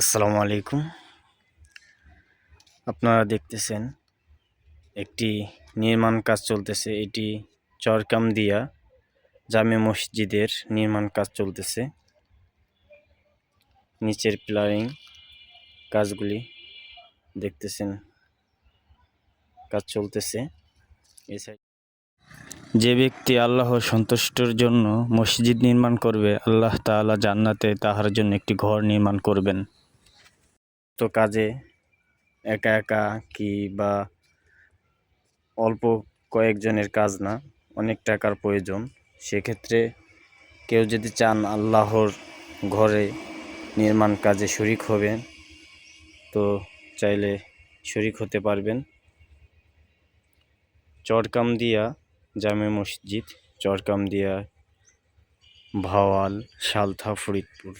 আসসালামু আলাইকুম। আপনারা দেখতেছেন একটি নির্মাণ কাজ চলতেছে। এটি চরকামদিয়া জামে মসজিদের নির্মাণ কাজ চলতেছে। নিচের প্লারিং কাজগুলি দেখতেছেন, কাজ চলতেছে। যে ব্যক্তি আল্লাহর সন্তুষ্টির জন্য মসজিদ নির্মাণ করবে, আল্লাহ তাআলা জান্নাতে তাহার জন্য একটি ঘর নির্মাণ করবেন। তো কাজে একা একা কি বা অল্প কয়েকজনের কাজ না, অনেক টাকার প্রয়োজন। সেক্ষেত্রে কেউ যদি চান আল্লাহর ঘরে নির্মাণ কাজে শরিক হবেন, তো চাইলে শরিক হতে পারবেন। চরকামদিয়া জামে মসজিদ, চরকামদিয়া, ভাওয়াল, সালথা, ফরিদপুর।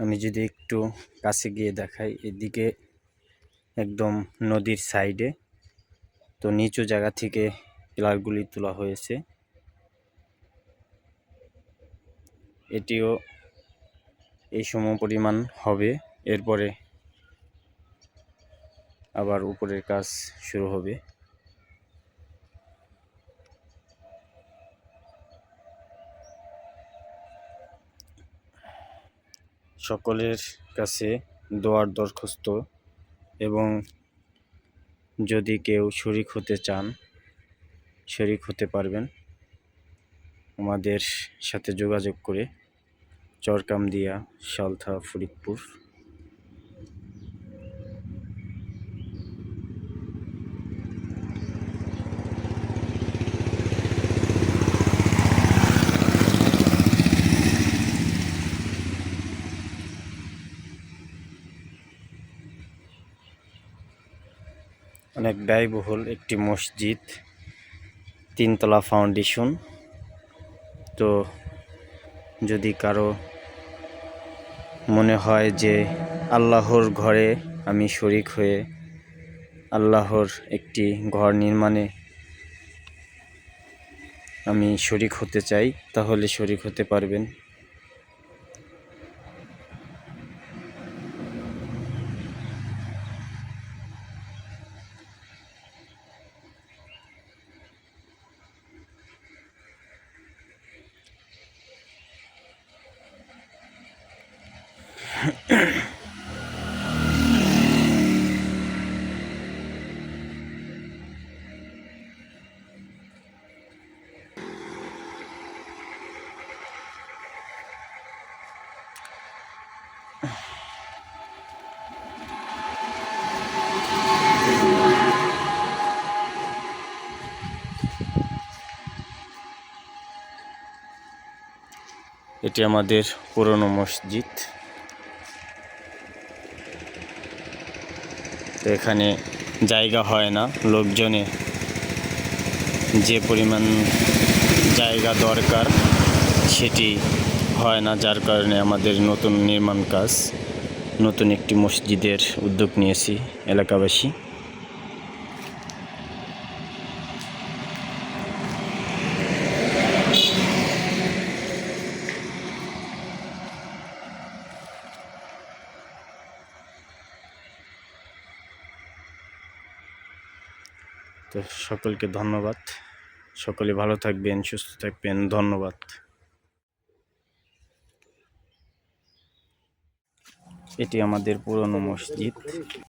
আমি যদি একটু কাছে গিয়ে দেখাই, এদিকে একদম নদীর সাইডে, তো নিচু জায়গা থেকে পিলারগুলি তোলা হয়েছে। এটিও এই সমপরিমাণ হবে, এরপরে আবার উপরের কাজ শুরু হবে। সকলের কাছে দোয়ার দরখাস্ত, এবং যদি কেউ শরিক হতে চান শরিক হতে পারবেন আমাদের সাথে যোগাযোগ করে। চরকামদিয়া, সালথা, ফরিদপুর। অনেক ব্যয়বহুল একটি মসজিদ, 3 তলা ফাউন্ডেশন। তো যদি কারো মনে হয় যে আল্লাহর ঘরে আমি শরিক হয়ে আল্লাহর একটি ঘর নির্মাণে আমি শরিক হতে চাই, তাহলে শরিক হতে পারবেন। এটি আমাদের পুরনো মসজিদ। তো এখানে জায়গা হয় না, লোকজনে যে পরিমাণ জায়গা দরকার সেটি হয় না, যার কারণে আমাদের নতুন নির্মাণ কাজ, নতুন একটি মসজিদের উদ্যোগ নিয়েছি এলাকাবাসী। তো সকলকে ধন্যবাদ। সকলে ভালো থাকবেন, সুস্থ থাকবেন। ধন্যবাদ। এটি আমাদের পুরনো মসজিদ।